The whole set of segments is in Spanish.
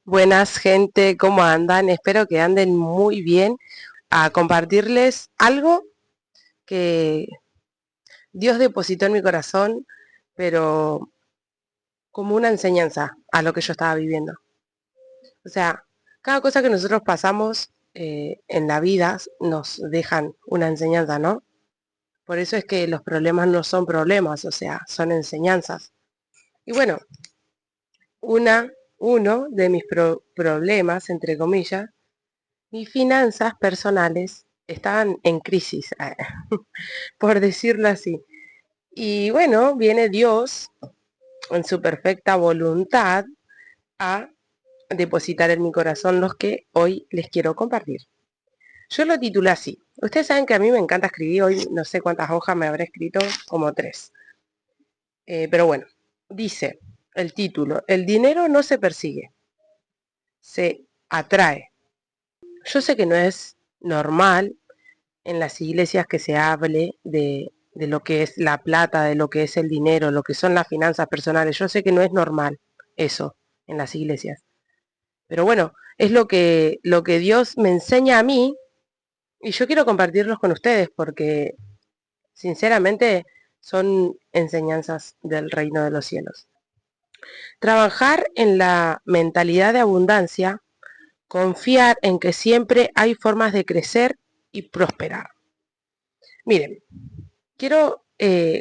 Buenas gente, ¿cómo andan? Espero que anden muy bien. A compartirles algo que Dios depositó en mi corazón, pero como una enseñanza a lo que yo estaba viviendo. O sea, cada cosa que nosotros pasamos en la vida nos dejan una enseñanza, ¿no? Por eso es que los problemas no son problemas, o sea, son enseñanzas. Y bueno, una, uno de mis problemas, entre comillas, mis finanzas personales estaban en crisis, por decirlo así. Y bueno, viene Dios en su perfecta voluntad a depositar en mi corazón los que hoy les quiero compartir. Yo lo titulé así. Ustedes saben que a mí me encanta escribir, hoy no sé cuántas hojas me habré escrito, como 3. Pero bueno, dice el título, el dinero no se persigue, se atrae. Yo sé que no es normal en las iglesias que se hable de lo que es la plata, de lo que es el dinero, lo que son las finanzas personales. Yo sé que no es normal eso en las iglesias. Pero bueno, es lo que Dios me enseña a mí y yo quiero compartirlos con ustedes porque sinceramente son enseñanzas del reino de los cielos. Trabajar en la mentalidad de abundancia, confiar en que siempre hay formas de crecer y prosperar. Miren, quiero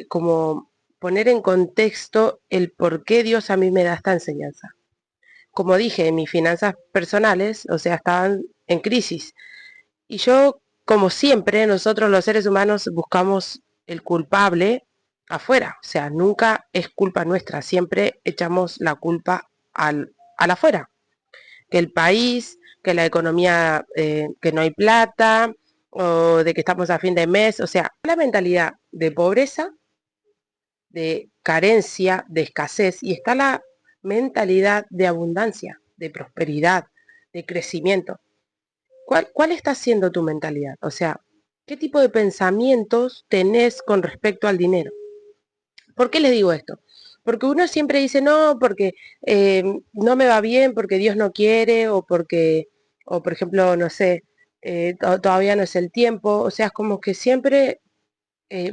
como poner en contexto el por qué Dios a mí me da esta enseñanza. Como dije, mis finanzas personales, o sea, estaban en crisis. Y yo, como siempre, nosotros los seres humanos buscamos el culpable afuera. O sea, nunca es culpa nuestra, siempre echamos la culpa al afuera. Que el país, que la economía, que no hay plata, o de que estamos a fin de mes. O sea, la mentalidad de pobreza, de carencia, de escasez, y está la mentalidad de abundancia, de prosperidad, de crecimiento. ¿Cuál está siendo tu mentalidad? O sea, ¿qué tipo de pensamientos tenés con respecto al dinero? ¿Por qué les digo esto? Porque uno siempre dice, no, porque no me va bien, porque Dios no quiere, o porque, o por ejemplo, no sé, todavía no es el tiempo. O sea, es como que siempre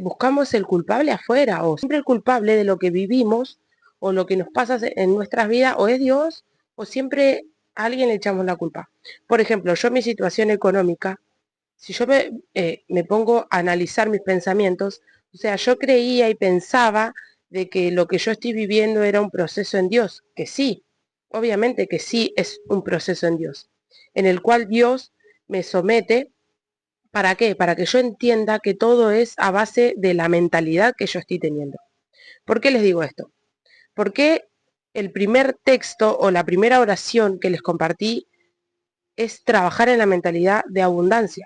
buscamos el culpable afuera, o siempre el culpable de lo que vivimos o lo que nos pasa en nuestras vidas, o es Dios, o siempre a alguien le echamos la culpa. Por ejemplo, yo mi situación económica, si yo me pongo a analizar mis pensamientos, o sea, yo creía y pensaba de que lo que yo estoy viviendo era un proceso en Dios, que sí, obviamente que sí es un proceso en Dios, en el cual Dios me somete. ¿Para qué? Para que yo entienda que todo es a base de la mentalidad que yo estoy teniendo. ¿Por qué les digo esto? Porque el primer texto o la primera oración que les compartí es trabajar en la mentalidad de abundancia.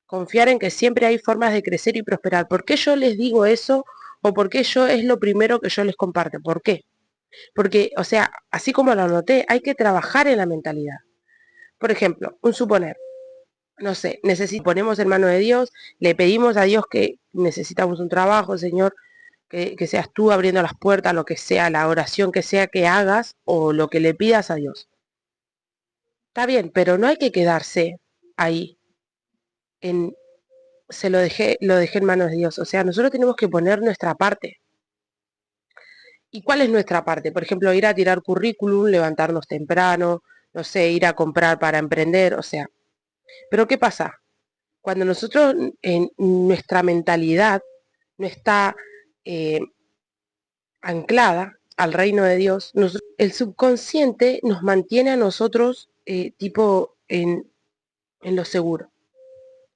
Confiar en que siempre hay formas de crecer y prosperar. ¿Por qué yo les digo eso? ¿O por qué yo es lo primero que yo les comparto? ¿Por qué? Porque, o sea, así como lo anoté, hay que trabajar en la mentalidad. Por ejemplo, un suponer, no sé, ponemos en mano de Dios, le pedimos a Dios que necesitamos un trabajo, Señor, que seas tú abriendo las puertas, lo que sea, la oración que sea que hagas o lo que le pidas a Dios. Está bien, pero no hay que quedarse ahí en lo dejé en manos de Dios. O sea, nosotros tenemos que poner nuestra parte. ¿Y cuál es nuestra parte? Por ejemplo, ir a tirar currículum, levantarnos temprano, no sé, ir a comprar para emprender, o sea. Pero ¿qué pasa? Cuando nosotros en nuestra mentalidad no está eh, anclada al reino de Dios, el subconsciente nos mantiene a nosotros tipo en lo seguro.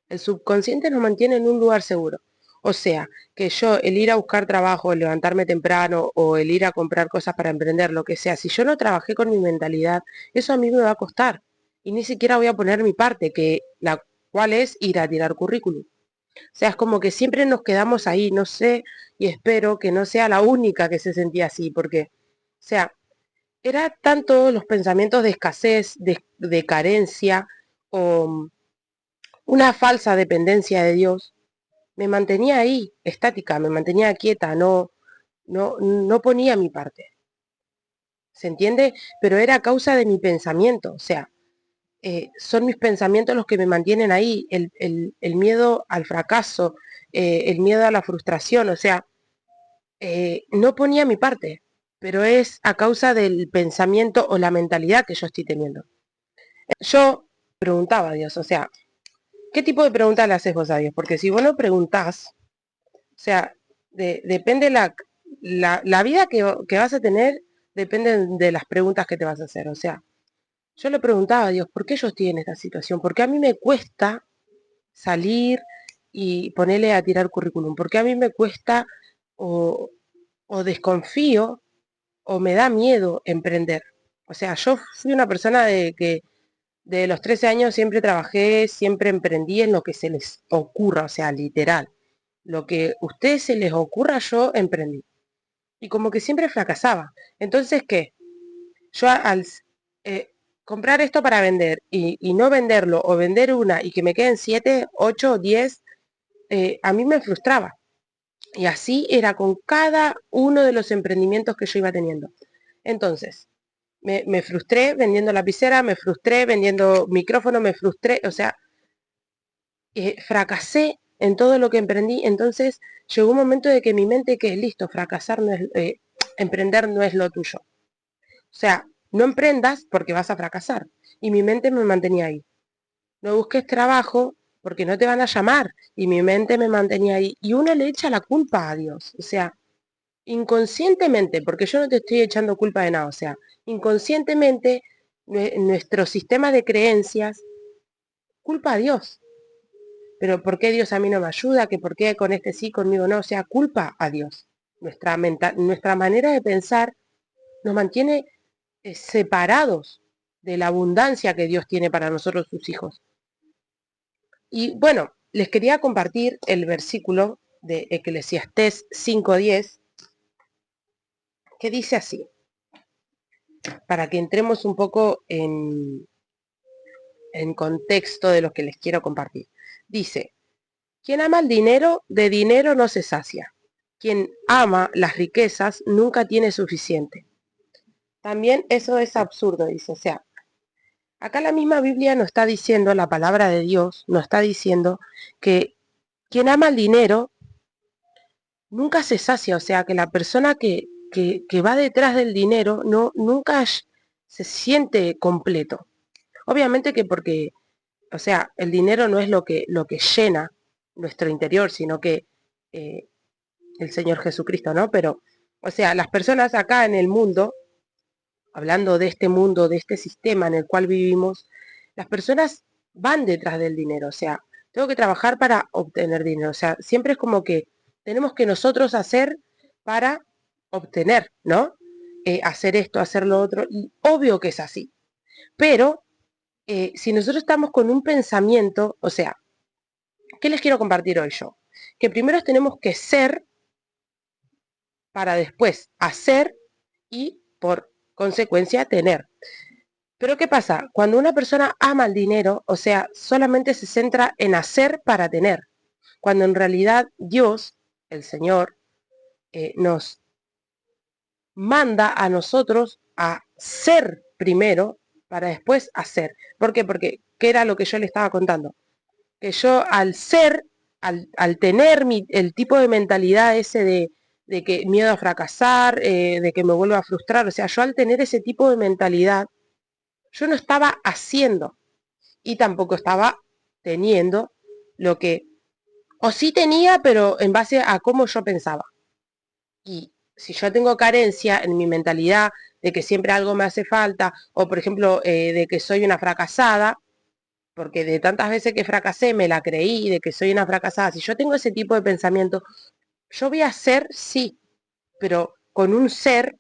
El subconsciente nos mantiene en un lugar seguro. O sea, que yo el ir a buscar trabajo, el levantarme temprano o el ir a comprar cosas para emprender, lo que sea, si yo no trabajé con mi mentalidad, eso a mí me va a costar. Y ni siquiera voy a poner mi parte, que la cual es ir a tirar currículum. O sea, es como que siempre nos quedamos ahí, no sé, y espero que no sea la única que se sentía así, porque, o sea, era tanto los pensamientos de escasez, de carencia, o una falsa dependencia de Dios, me mantenía ahí, estática, me mantenía quieta, no ponía mi parte. ¿Se entiende? Pero era a causa de mi pensamiento, o sea, son mis pensamientos los que me mantienen ahí, el miedo al fracaso, el miedo a la frustración, o sea, no ponía mi parte, pero es a causa del pensamiento o la mentalidad que yo estoy teniendo. Yo preguntaba a Dios, o sea, ¿qué tipo de pregunta le haces vos a Dios? Porque si vos no preguntás, o sea, depende la vida que vas a tener, depende de las preguntas que te vas a hacer. O sea, yo le preguntaba a Dios, ¿por qué yo estoy en esta situación? ¿Por qué a mí me cuesta salir y ponerle a tirar currículum? ¿Por qué a mí me cuesta o, o desconfío o me da miedo emprender? O sea, yo fui una persona de que de los 13 años siempre trabajé, siempre emprendí en lo que se les ocurra, o sea, literal. Lo que a ustedes se les ocurra, yo emprendí. Y como que siempre fracasaba. Entonces, ¿qué? Yo al comprar esto para vender y no venderlo, o vender una y que me queden 7, 8, 10, a mí me frustraba. Y así era con cada uno de los emprendimientos que yo iba teniendo. Entonces, me frustré vendiendo lapicera, me frustré vendiendo micrófono, me frustré, o sea, fracasé en todo lo que emprendí. Entonces llegó un momento de que mi mente, que es listo, fracasar no es, emprender no es lo tuyo. O sea, no emprendas porque vas a fracasar. Y mi mente me mantenía ahí. No busques trabajo porque no te van a llamar. Y mi mente me mantenía ahí. Y uno le echa la culpa a Dios. O sea, inconscientemente, porque yo no te estoy echando culpa de nada. O sea, inconscientemente nuestro sistema de creencias culpa a Dios. Pero ¿por qué Dios a mí no me ayuda? ¿Que por qué con este sí, conmigo no? O sea, culpa a Dios. Nuestra manera de pensar nos mantiene separados de la abundancia que Dios tiene para nosotros, sus hijos. Y bueno, les quería compartir el versículo de Eclesiastés 5:10, que dice así, para que entremos un poco en contexto de lo que les quiero compartir. Dice, quien ama el dinero, de dinero no se sacia. Quien ama las riquezas nunca tiene suficiente. También eso es absurdo, dice. O sea, acá la misma Biblia nos está diciendo, la palabra de Dios nos está diciendo que quien ama el dinero nunca se sacia. O sea, que la persona que va detrás del dinero nunca se siente completo. Obviamente que porque, o sea, el dinero no es lo que llena nuestro interior, sino que el Señor Jesucristo, ¿no? Pero, o sea, las personas acá en el mundo, hablando de este mundo, de este sistema en el cual vivimos, las personas van detrás del dinero, o sea, tengo que trabajar para obtener dinero, o sea, siempre es como que tenemos que nosotros hacer para obtener, ¿no? Hacer esto, hacer lo otro, y obvio que es así, pero si nosotros estamos con un pensamiento, o sea, ¿qué les quiero compartir hoy yo? Que primero tenemos que ser para después hacer y por consecuencia tener. Pero ¿qué pasa? Cuando una persona ama el dinero, o sea, solamente se centra en hacer para tener, cuando en realidad Dios, el Señor, nos manda a nosotros a ser primero para después hacer. ¿Por qué? Porque, ¿qué era lo que yo le estaba contando? Que yo al ser, al tener el tipo de mentalidad ese de que miedo a fracasar, de que me vuelva a frustrar, o sea, yo al tener ese tipo de mentalidad, yo no estaba haciendo y tampoco estaba teniendo lo que, o sí tenía, pero en base a cómo yo pensaba. Y si yo tengo carencia en mi mentalidad de que siempre algo me hace falta, o por ejemplo, de que soy una fracasada, porque de tantas veces que fracasé me la creí de que soy una fracasada. Si yo tengo ese tipo de pensamiento, yo voy a ser, sí, pero con un ser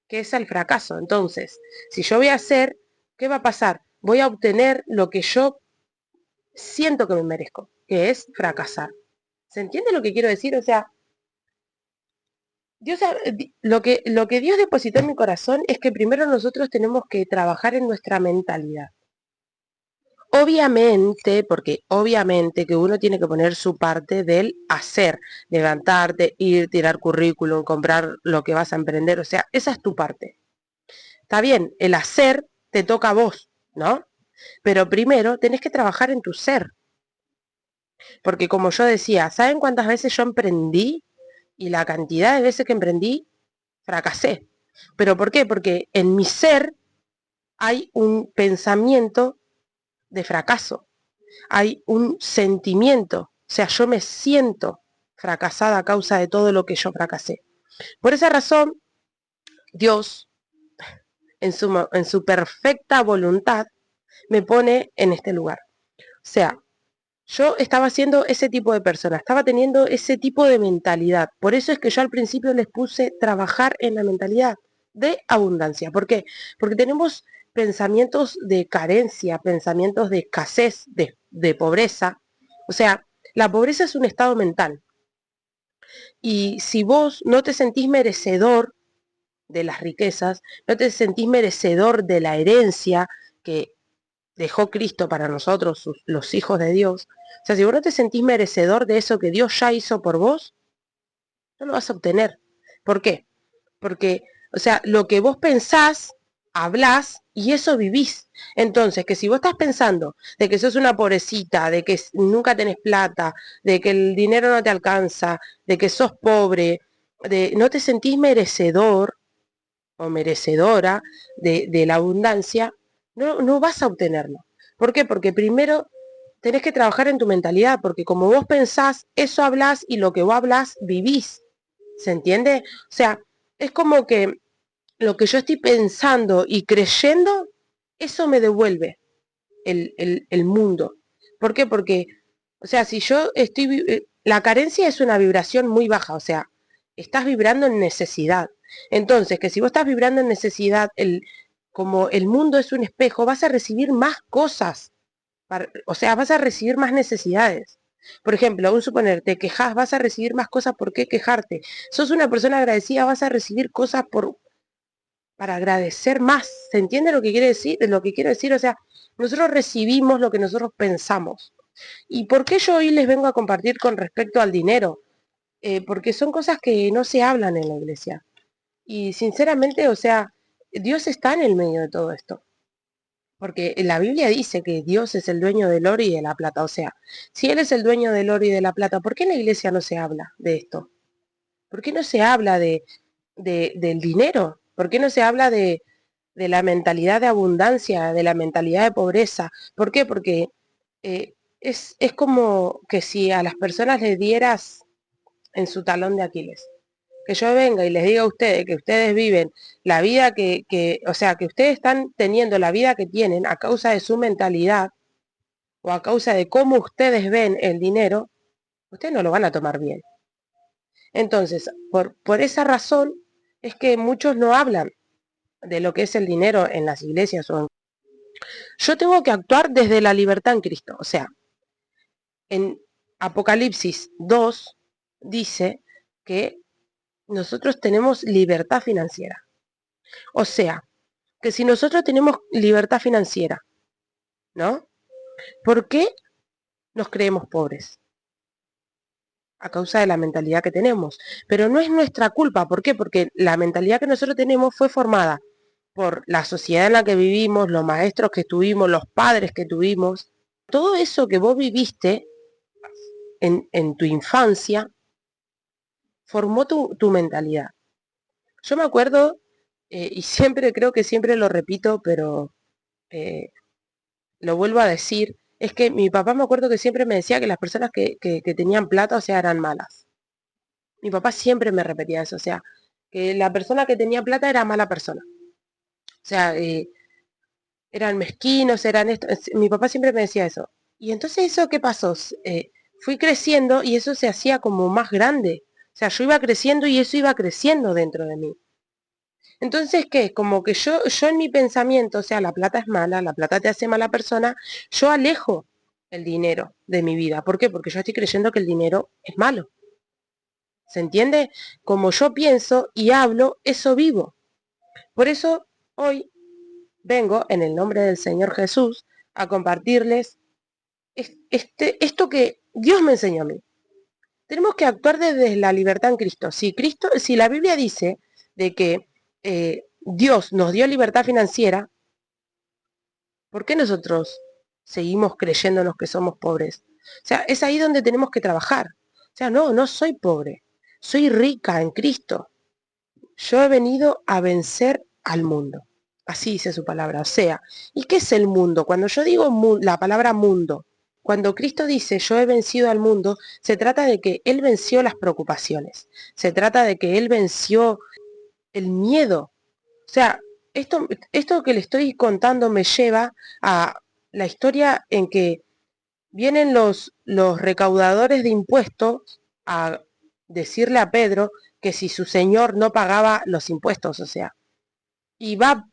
que es el fracaso. Entonces, si yo voy a ser, ¿qué va a pasar? Voy a obtener lo que yo siento que me merezco, que es fracasar. ¿Se entiende lo que quiero decir? O sea, Dios, lo que Dios depositó en mi corazón es que primero nosotros tenemos que trabajar en nuestra mentalidad. Obviamente, porque obviamente que uno tiene que poner su parte del hacer, levantarte, ir, tirar currículum, comprar lo que vas a emprender, o sea, esa es tu parte. Está bien, el hacer te toca a vos, ¿no? Pero primero tenés que trabajar en tu ser. Porque como yo decía, ¿saben cuántas veces yo emprendí? Y la cantidad de veces que emprendí, fracasé. ¿Pero por qué? Porque en mi ser hay un pensamiento de fracaso. Hay un sentimiento. O sea, yo me siento fracasada a causa de todo lo que yo fracasé. Por esa razón, Dios, en su perfecta voluntad, me pone en este lugar. O sea, yo estaba siendo ese tipo de persona, estaba teniendo ese tipo de mentalidad. Por eso es que yo al principio les puse trabajar en la mentalidad de abundancia. ¿Por qué? Porque tenemos pensamientos de carencia, pensamientos de escasez, de pobreza. O sea, la pobreza es un estado mental. Y si vos no te sentís merecedor de las riquezas, no te sentís merecedor de la herencia que dejó Cristo para nosotros, los hijos de Dios. O sea, si vos no te sentís merecedor de eso que Dios ya hizo por vos, no lo vas a obtener. ¿Por qué? Porque, o sea, lo que vos pensás, hablás y eso vivís. Entonces, que si vos estás pensando de que sos una pobrecita, de que nunca tenés plata, de que el dinero no te alcanza, de que sos pobre, de no te sentís merecedor o merecedora de la abundancia, no vas a obtenerlo. ¿Por qué? Porque primero tenés que trabajar en tu mentalidad, porque como vos pensás, eso hablás y lo que vos hablás, vivís. ¿Se entiende? O sea, es como que lo que yo estoy pensando y creyendo, eso me devuelve el mundo. ¿Por qué? Porque, o sea, si yo estoy... La carencia es una vibración muy baja, o sea, estás vibrando en necesidad. Entonces, que si vos estás vibrando en necesidad, como el mundo es un espejo, vas a recibir más cosas. O sea, vas a recibir más necesidades. Por ejemplo, un suponer, te quejas, vas a recibir más cosas por qué quejarte. Sos una persona agradecida, vas a recibir cosas para agradecer más. ¿Se entiende lo que quiere decir? Lo que quiero decir, o sea, nosotros recibimos lo que nosotros pensamos. ¿Y por qué yo hoy les vengo a compartir con respecto al dinero? Porque son cosas que no se hablan en la iglesia. Y sinceramente, o sea, Dios está en el medio de todo esto. Porque la Biblia dice que Dios es el dueño del oro y de la plata. O sea, si Él es el dueño del oro y de la plata, ¿por qué en la iglesia no se habla de esto? ¿Por qué no se habla del dinero? ¿Por qué no se habla de la mentalidad de abundancia, de la mentalidad de pobreza? ¿Por qué? Porque es como que si a las personas les dieras en su talón de Aquiles. Que yo venga y les diga a ustedes que ustedes viven la vida o sea, que ustedes están teniendo la vida que tienen a causa de su mentalidad o a causa de cómo ustedes ven el dinero, ustedes no lo van a tomar bien. Entonces, por esa razón es que muchos no hablan de lo que es el dinero en las iglesias. Yo tengo que actuar desde la libertad en Cristo. O sea, en Apocalipsis 2 dice que nosotros tenemos libertad financiera. O sea, que si nosotros tenemos libertad financiera, ¿no? ¿Por qué nos creemos pobres? A causa de la mentalidad que tenemos. Pero no es nuestra culpa. ¿Por qué? Porque la mentalidad que nosotros tenemos fue formada por la sociedad en la que vivimos, los maestros que tuvimos, los padres que tuvimos. Todo eso que vos viviste en tu infancia formó tu mentalidad. Yo me acuerdo, y siempre creo que siempre lo repito, pero lo vuelvo a decir, es que mi papá me acuerdo que siempre me decía que las personas que tenían plata, o sea, eran malas. Mi papá siempre me repetía eso, o sea, que la persona que tenía plata era mala persona. O sea, eran mezquinos, eran esto. Mi papá siempre me decía eso. Y entonces eso, ¿qué pasó? Fui creciendo y eso se hacía como más grande. O sea, yo iba creciendo y eso iba creciendo dentro de mí. Entonces, ¿qué? Como que yo en mi pensamiento, o sea, la plata es mala, la plata te hace mala persona, yo alejo el dinero de mi vida. ¿Por qué? Porque yo estoy creyendo que el dinero es malo. ¿Se entiende? Como yo pienso y hablo, eso vivo. Por eso hoy vengo, en el nombre del Señor Jesús, a compartirles esto que Dios me enseñó a mí. Tenemos que actuar desde la libertad en Cristo. Si la Biblia dice de que Dios nos dio libertad financiera, ¿por qué nosotros seguimos creyéndonos que somos pobres? O sea, es ahí donde tenemos que trabajar. O sea, no soy pobre, soy rica en Cristo. Yo he venido a vencer al mundo. Así dice su palabra. O sea, ¿y qué es el mundo? Cuando yo digo la palabra mundo, cuando Cristo dice yo he vencido al mundo, se trata de que Él venció las preocupaciones. Se trata de que Él venció el miedo. O sea, esto que le estoy contando me lleva a la historia en que vienen los recaudadores de impuestos a decirle a Pedro que si su señor no pagaba los impuestos, o sea, y va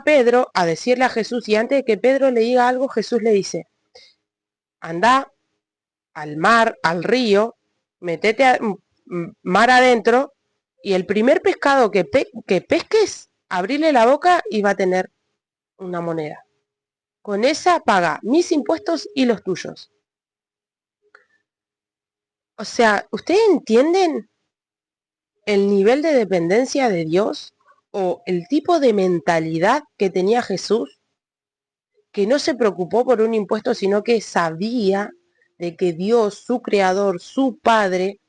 Pedro a decirle a Jesús, y antes de que Pedro le diga algo, Jesús le dice, anda al mar, al río, metete mar adentro, y el primer pescado que pesques, abrile la boca y va a tener una moneda. Con esa paga mis impuestos y los tuyos. O sea, ¿ustedes entienden el nivel de dependencia de Dios o el tipo de mentalidad que tenía Jesús? Que no se preocupó por un impuesto, sino que sabía de que Dios, su creador, su padre,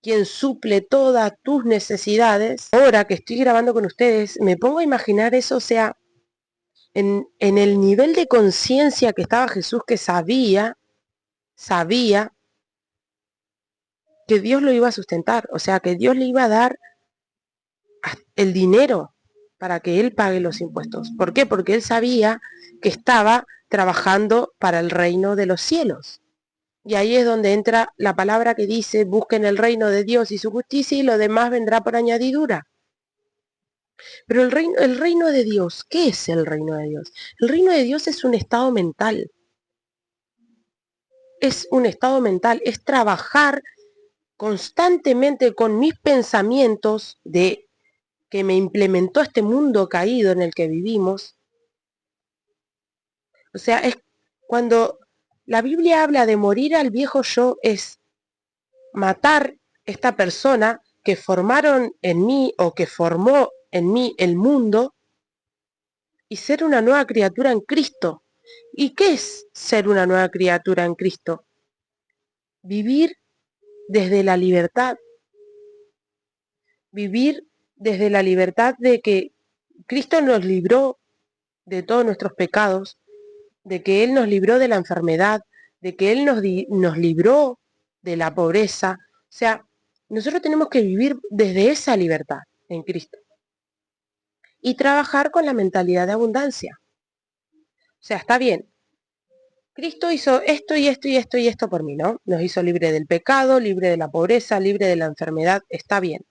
quien suple todas tus necesidades. Ahora que estoy grabando con ustedes, me pongo a imaginar eso, o sea, en el nivel de conciencia que estaba Jesús, que sabía que Dios lo iba a sustentar, o sea, que Dios le iba a dar el dinero para que él pague los impuestos. ¿Por qué? Porque él sabía que estaba trabajando para el reino de los cielos. Y ahí es donde entra la palabra que dice, busquen el reino de Dios y su justicia y lo demás vendrá por añadidura. Pero el reino de Dios, ¿qué es el reino de Dios? El reino de Dios es un estado mental. Es un estado mental, es trabajar constantemente con mis pensamientos de que me implementó este mundo caído en el que vivimos. O sea, es cuando la Biblia habla de morir al viejo yo, es matar esta persona que formaron en mí o que formó en mí el mundo y ser una nueva criatura en Cristo. ¿Y qué es ser una nueva criatura en Cristo? Vivir desde la libertad. Vivir desde la libertad de que Cristo nos libró de todos nuestros pecados, de que Él nos libró de la enfermedad, de que Él nos libró de la pobreza. O sea, nosotros tenemos que vivir desde esa libertad en Cristo y trabajar con la mentalidad de abundancia. O sea, está bien. Cristo hizo esto y esto y esto y esto por mí, ¿no? Nos hizo libre del pecado, libre de la pobreza, libre de la enfermedad, está bien.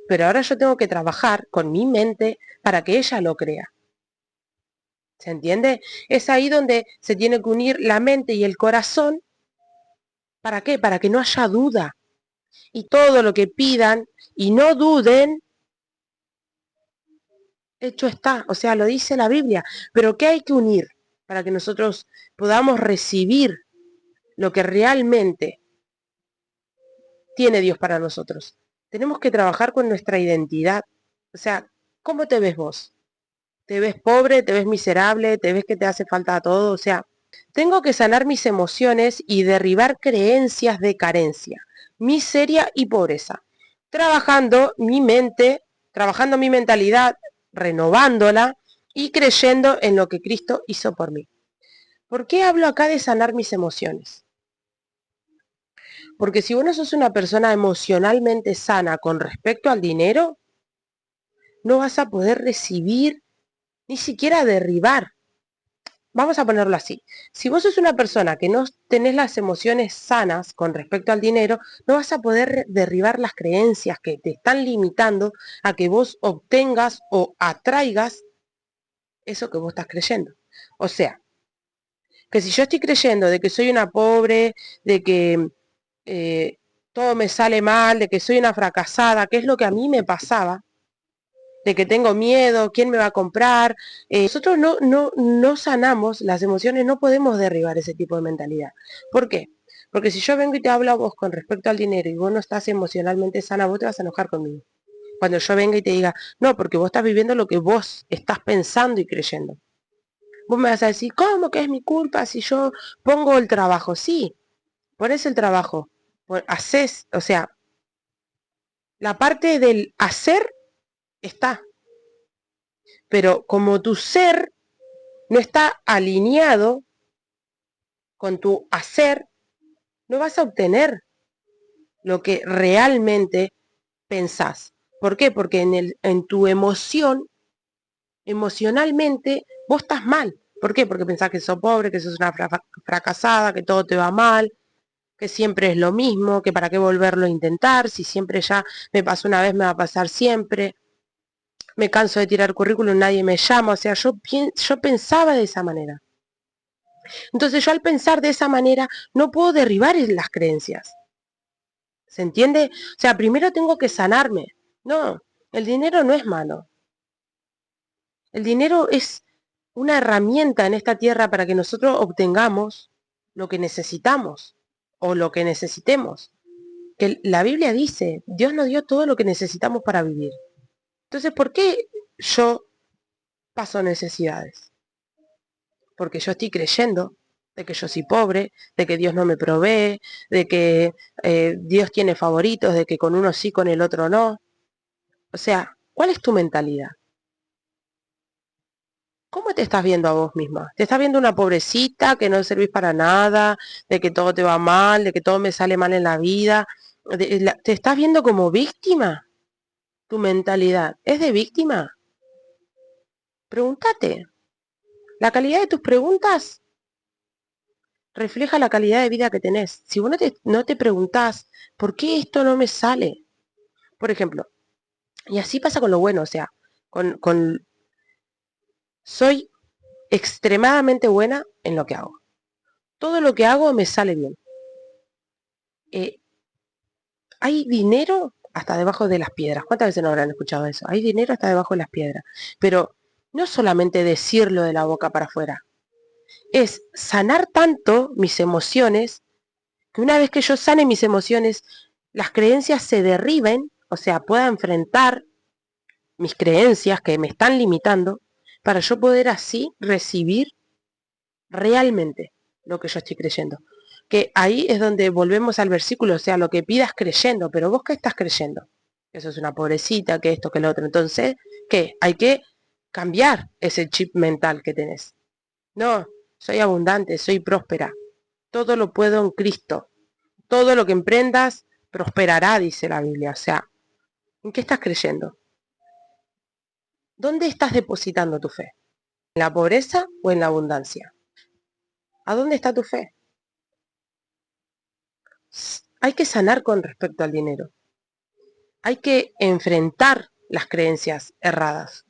Pero ahora yo tengo que trabajar con mi mente para que ella lo crea. ¿Se entiende? Es ahí donde se tiene que unir la mente y el corazón. ¿Para qué? Para que no haya duda. Y todo lo que pidan y no duden, hecho está. O sea, lo dice la Biblia. Pero ¿qué hay que unir para que nosotros podamos recibir lo que realmente tiene Dios para nosotros? Tenemos que trabajar con nuestra identidad. O sea, ¿cómo te ves vos? ¿Te ves pobre? ¿Te ves miserable? ¿Te ves que te hace falta todo? O sea, tengo que sanar mis emociones y derribar creencias de carencia, miseria y pobreza. Trabajando mi mente, trabajando mi mentalidad, renovándola y creyendo en lo que Cristo hizo por mí. ¿Por qué hablo acá de sanar mis emociones? Porque si vos no sos una persona emocionalmente sana con respecto al dinero, no vas a poder recibir ni siquiera derribar. Vamos a ponerlo así. Si vos sos una persona que no tenés las emociones sanas con respecto al dinero, no vas a poder derribar las creencias que te están limitando a que vos obtengas o atraigas eso que vos estás creyendo. O sea, que si yo estoy creyendo de que soy una pobre, de que todo me sale mal, de que soy una fracasada, que es lo que a mí me pasaba, de que tengo miedo, quién me va a comprar. Nosotros no sanamos las emociones, no podemos derribar ese tipo de mentalidad. ¿Por qué? Porque si yo vengo y te hablo a vos con respecto al dinero y vos no estás emocionalmente sana, vos te vas a enojar conmigo. Cuando yo venga y te diga, no, porque vos estás viviendo lo que vos estás pensando y creyendo. Vos me vas a decir, ¿cómo que es mi culpa si yo pongo el trabajo? Sí, pones el trabajo, haces, o sea, la parte del hacer está, pero como tu ser no está alineado con tu hacer, no vas a obtener lo que realmente pensás. ¿Por qué? Porque en tu emoción, emocionalmente, vos estás mal. ¿Por qué? Porque pensás que sos pobre, que sos una fracasada, que todo te va mal, que siempre es lo mismo, que para qué volverlo a intentar, si siempre ya me pasó una vez, me va a pasar siempre. Me canso de tirar currículum, nadie me llama. O sea, yo pensaba de esa manera. Entonces yo al pensar de esa manera no puedo derribar las creencias. ¿Se entiende? O sea, primero tengo que sanarme. No, el dinero no es malo. El dinero es una herramienta en esta tierra para que nosotros obtengamos lo que necesitamos o lo que necesitemos. Que la Biblia dice, Dios nos dio todo lo que necesitamos para vivir. Entonces, ¿por qué yo paso necesidades? Porque yo estoy creyendo de que yo soy pobre, de que Dios no me provee, de que Dios tiene favoritos, de que con uno sí, con el otro no. O sea, ¿cuál es tu mentalidad? ¿Cómo te estás viendo a vos misma? ¿Te estás viendo una pobrecita que no servís para nada, de que todo te va mal, de que todo me sale mal en la vida? ¿Te estás viendo como víctima? ¿Tu mentalidad es de víctima? Pregúntate. La calidad de tus preguntas refleja la calidad de vida que tenés. Si vos no te preguntás, ¿por qué esto no me sale? Por ejemplo, y así pasa con lo bueno, o sea, soy extremadamente buena en lo que hago. Todo lo que hago me sale bien. Hay dinero hasta debajo de las piedras. ¿Cuántas veces no habrán escuchado eso? Hay dinero hasta debajo de las piedras. Pero no solamente decirlo de la boca para afuera. Es sanar tanto mis emociones que una vez que yo sane mis emociones, las creencias se derriben, o sea, pueda enfrentar mis creencias que me están limitando, para yo poder así recibir realmente lo que yo estoy creyendo. Que ahí es donde volvemos al versículo, o sea, lo que pidas creyendo, pero vos qué estás creyendo. Eso es una pobrecita, que esto, que lo otro. Entonces, ¿qué? Hay que cambiar ese chip mental que tenés. No, soy abundante, soy próspera. Todo lo puedo en Cristo. Todo lo que emprendas prosperará, dice la Biblia. O sea, ¿en qué estás creyendo? ¿Dónde estás depositando tu fe? ¿En la pobreza o en la abundancia? ¿A dónde está tu fe? Hay que sanar con respecto al dinero. Hay que enfrentar las creencias erradas.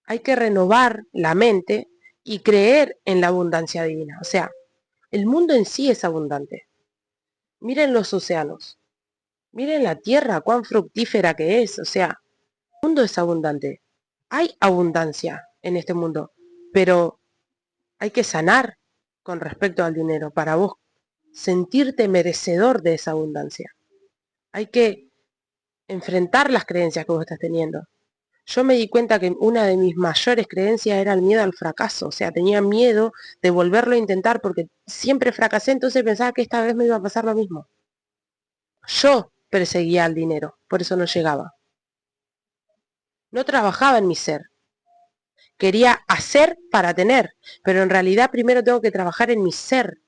Hay que renovar la mente y creer en la abundancia divina. O sea, el mundo en sí es abundante. Miren los océanos. Miren la tierra, cuán fructífera que es. O sea, el mundo es abundante. Hay abundancia en este mundo, pero hay que sanar con respecto al dinero para vos sentirte merecedor de esa abundancia. Hay que enfrentar las creencias que vos estás teniendo. Yo me di cuenta que una de mis mayores creencias era el miedo al fracaso, o sea, tenía miedo de volverlo a intentar porque siempre fracasé, entonces pensaba que esta vez me iba a pasar lo mismo. Yo perseguía el dinero, por eso no llegaba. No trabajaba en mi ser. Quería hacer para tener, pero en realidad primero tengo que trabajar en mi ser,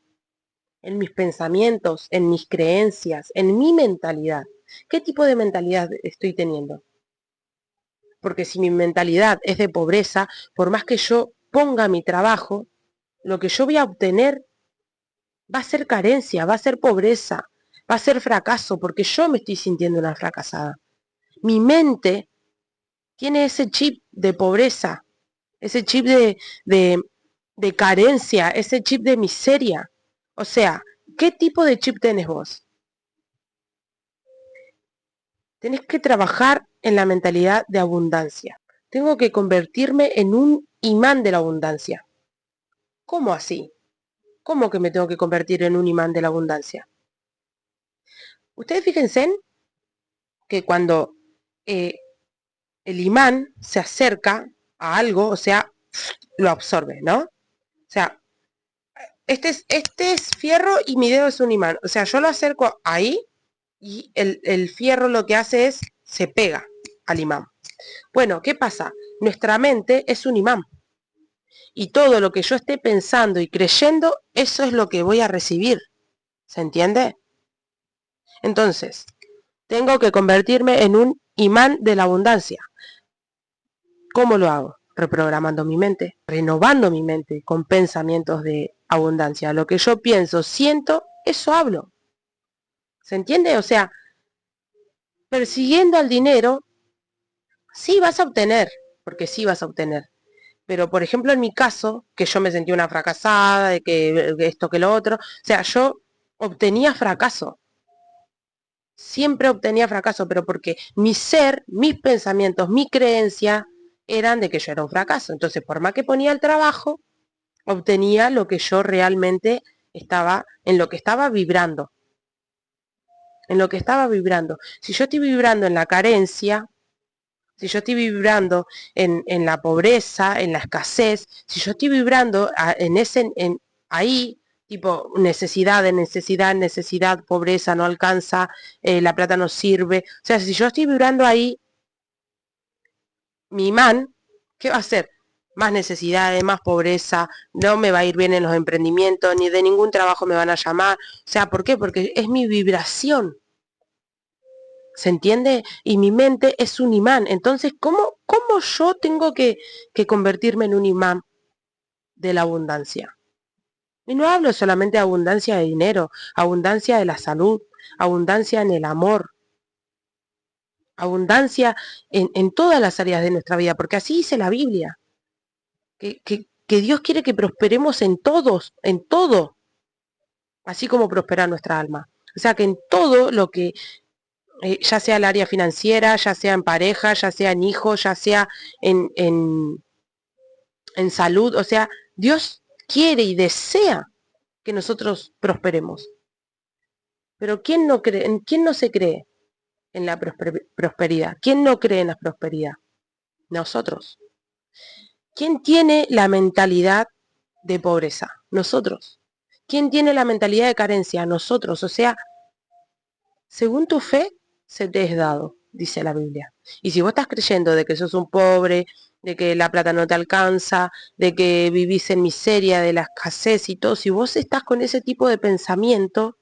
en mis pensamientos, en mis creencias, en mi mentalidad. ¿Qué tipo de mentalidad estoy teniendo? Porque si mi mentalidad es de pobreza, por más que yo ponga mi trabajo, lo que yo voy a obtener va a ser carencia, va a ser pobreza, va a ser fracaso, porque yo me estoy sintiendo una fracasada. Mi mente tiene ese chip de pobreza, ese chip de carencia, ese chip de miseria. O sea, ¿qué tipo de chip tenés vos? Tenés que trabajar en la mentalidad de abundancia. Tengo que convertirme en un imán de la abundancia. ¿Cómo así? ¿Cómo que me tengo que convertir en un imán de la abundancia? Ustedes fíjense en que cuando eh, el imán se acerca a algo, o sea, lo absorbe, ¿no? O sea, este es fierro y mi dedo es un imán. O sea, yo lo acerco ahí y el fierro lo que hace es, se pega al imán. Bueno, ¿qué pasa? Nuestra mente es un imán. Y todo lo que yo esté pensando y creyendo, eso es lo que voy a recibir. ¿Se entiende? Entonces, tengo que convertirme en un imán de la abundancia. ¿Cómo lo hago? Reprogramando mi mente, renovando mi mente con pensamientos de abundancia. Lo que yo pienso, siento, eso hablo. ¿Se entiende? O sea, persiguiendo al dinero, sí vas a obtener, porque sí vas a obtener. Pero, por ejemplo, en mi caso, que yo me sentí una fracasada, de que esto, que lo otro, o sea, yo obtenía fracaso. Siempre obtenía fracaso, pero porque mi ser, mis pensamientos, mi creencia eran de que yo era un fracaso. Entonces, por más que ponía el trabajo, obtenía lo que yo realmente estaba, en lo que estaba vibrando. En lo que estaba vibrando. Si yo estoy vibrando en la carencia, si yo estoy vibrando en la pobreza, en la escasez, si yo estoy vibrando ahí, tipo necesidad, pobreza, no alcanza, la plata no sirve. O sea, si yo estoy vibrando ahí, mi imán, ¿qué va a hacer? Más necesidades, más pobreza, no me va a ir bien en los emprendimientos, ni de ningún trabajo me van a llamar. O sea, ¿por qué? Porque es mi vibración. ¿Se entiende? Y mi mente es un imán. Entonces, ¿cómo yo tengo que convertirme en un imán de la abundancia? Y no hablo solamente de abundancia de dinero, abundancia de la salud, abundancia en el amor, abundancia en todas las áreas de nuestra vida, porque así dice la Biblia, que Dios quiere que prosperemos en todos, en todo, así como prospera nuestra alma. O sea, que en todo lo que ya sea el área financiera, ya sea en pareja, ya sea en hijos, ya sea en salud, o sea, Dios quiere y desea que nosotros prosperemos. Pero ¿quién no se cree en la prosperidad? ¿Quién no cree en la prosperidad? Nosotros. ¿Quién tiene la mentalidad de pobreza? Nosotros. ¿Quién tiene la mentalidad de carencia? Nosotros. O sea, según tu fe, se te es dado, dice la Biblia. Y si vos estás creyendo de que sos un pobre, de que la plata no te alcanza, de que vivís en miseria, de la escasez y todo, si vos estás con ese tipo de pensamiento,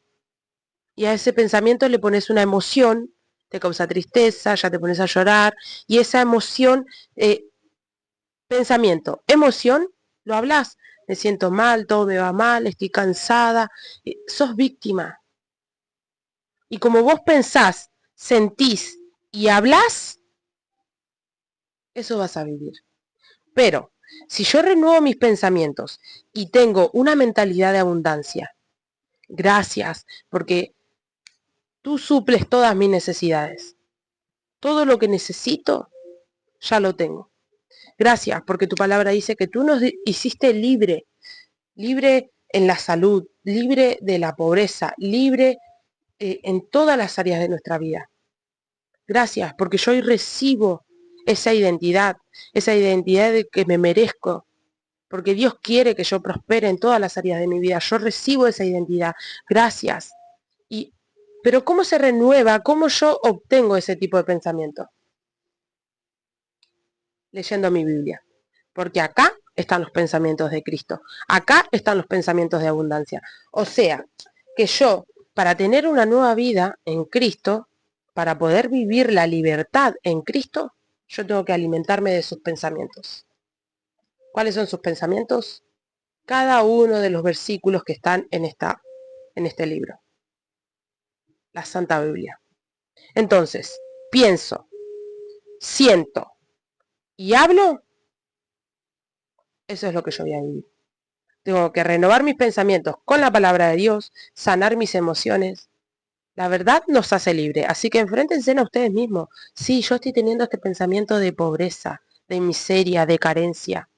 y a ese pensamiento le pones una emoción, te causa tristeza, ya te pones a llorar, y esa emoción, pensamiento, emoción, lo hablas, me siento mal, todo me va mal, estoy cansada, sos víctima. Y como vos pensás, sentís y hablás, eso vas a vivir. Pero si yo renuevo mis pensamientos y tengo una mentalidad de abundancia, gracias, porque tú suples todas mis necesidades. Todo lo que necesito, ya lo tengo. Gracias, porque tu palabra dice que tú nos hiciste libre, libre en la salud, libre de la pobreza, libre en todas las áreas de nuestra vida. Gracias, porque yo hoy recibo esa identidad de que me merezco, porque Dios quiere que yo prospere en todas las áreas de mi vida. Yo recibo esa identidad. Gracias. Pero ¿cómo se renueva? ¿Cómo yo obtengo ese tipo de pensamiento? Leyendo mi Biblia. Porque acá están los pensamientos de Cristo. Acá están los pensamientos de abundancia. O sea, que yo, para tener una nueva vida en Cristo, para poder vivir la libertad en Cristo, yo tengo que alimentarme de sus pensamientos. ¿Cuáles son sus pensamientos? Cada uno de los versículos que están en este libro. La Santa Biblia. Entonces, pienso, siento y hablo, eso es lo que yo voy a vivir. Tengo que renovar mis pensamientos con la palabra de Dios, sanar mis emociones. La verdad nos hace libre, así que enfréntense a ustedes mismos. Sí, yo estoy teniendo este pensamiento de pobreza, de miseria, de carencia.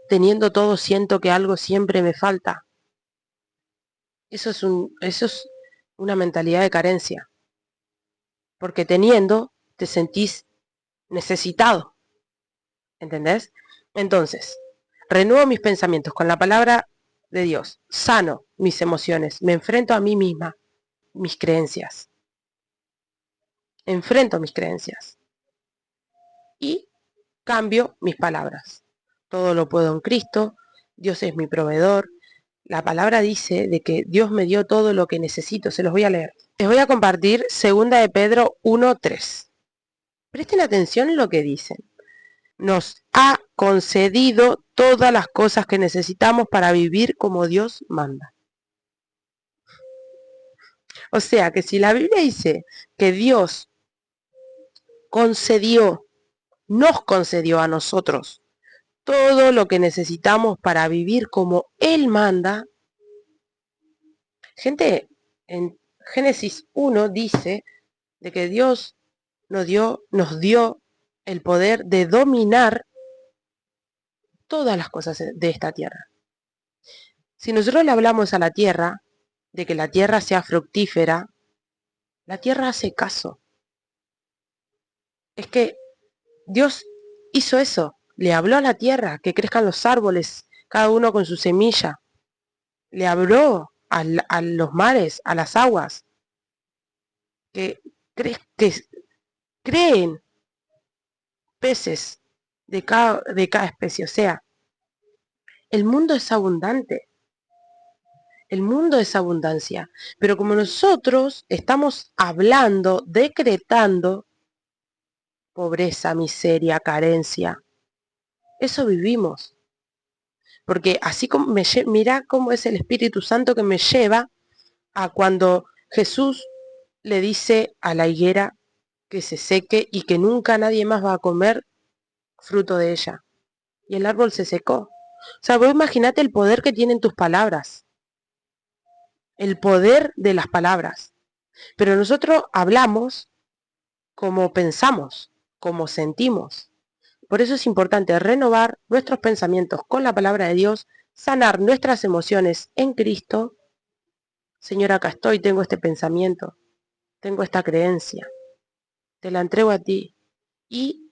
Teniendo todo, siento que algo siempre me falta. Eso es una mentalidad de carencia. Porque teniendo, te sentís necesitado. ¿Entendés? Entonces, renuevo mis pensamientos con la palabra de Dios, sano mis emociones, me enfrento a mí misma, mis creencias. Enfrento mis creencias y cambio mis palabras. Todo lo puedo en Cristo, Dios es mi proveedor. La palabra dice de que Dios me dio todo lo que necesito, se los voy a leer. Les voy a compartir 2 de Pedro 1:3. Presten atención en lo que dicen. Nos ha concedido todas las cosas que necesitamos para vivir como Dios manda. O sea que si la Biblia dice que Dios nos concedió a nosotros todo lo que necesitamos para vivir como Él manda, gente, en Génesis 1 dice de que Dios nos dio el poder de dominar todas las cosas de esta tierra. Si nosotros le hablamos a la tierra de que la tierra sea fructífera, la tierra hace caso. Es que Dios hizo eso, le habló a la tierra, que crezcan los árboles, cada uno con su semilla. Le habló a los mares, a las aguas, que creen peces de cada especie. O sea, el mundo es abundante. El mundo es abundancia. Pero como nosotros estamos hablando, decretando pobreza, miseria, carencia, eso vivimos. Porque así como mira cómo es el Espíritu Santo que me lleva a cuando Jesús le dice a la higuera que se seque y que nunca nadie más va a comer fruto de ella. Y el árbol se secó. O sea, vos imaginate el poder que tienen tus palabras. El poder de las palabras. Pero nosotros hablamos como pensamos, como sentimos. Por eso es importante renovar nuestros pensamientos con la palabra de Dios, sanar nuestras emociones en Cristo. Señor, acá estoy, tengo este pensamiento, tengo esta creencia, te la entrego a ti. Y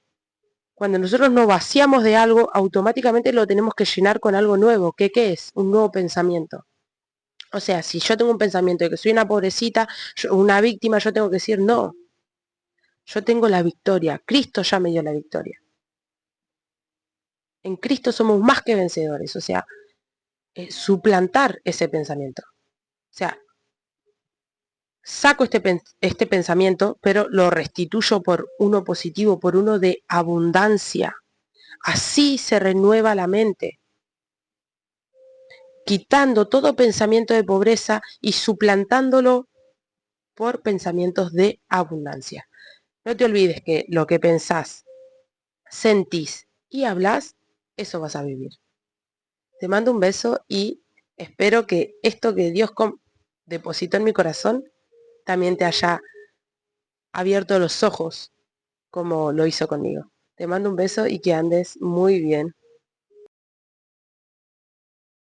cuando nosotros nos vaciamos de algo, automáticamente lo tenemos que llenar con algo nuevo. ¿Qué es? Un nuevo pensamiento. O sea, si yo tengo un pensamiento de que soy una pobrecita, una víctima, yo tengo que decir, no, yo tengo la victoria, Cristo ya me dio la victoria. En Cristo somos más que vencedores, o sea, suplantar ese pensamiento. O sea, saco este pensamiento, pero lo restituyo por uno positivo, por uno de abundancia. Así se renueva la mente, quitando todo pensamiento de pobreza y suplantándolo por pensamientos de abundancia. No te olvides que lo que pensás, sentís y hablás, eso vas a vivir. Te mando un beso y espero que esto que Dios depositó en mi corazón también te haya abierto los ojos como lo hizo conmigo. Te mando un beso y que andes muy bien.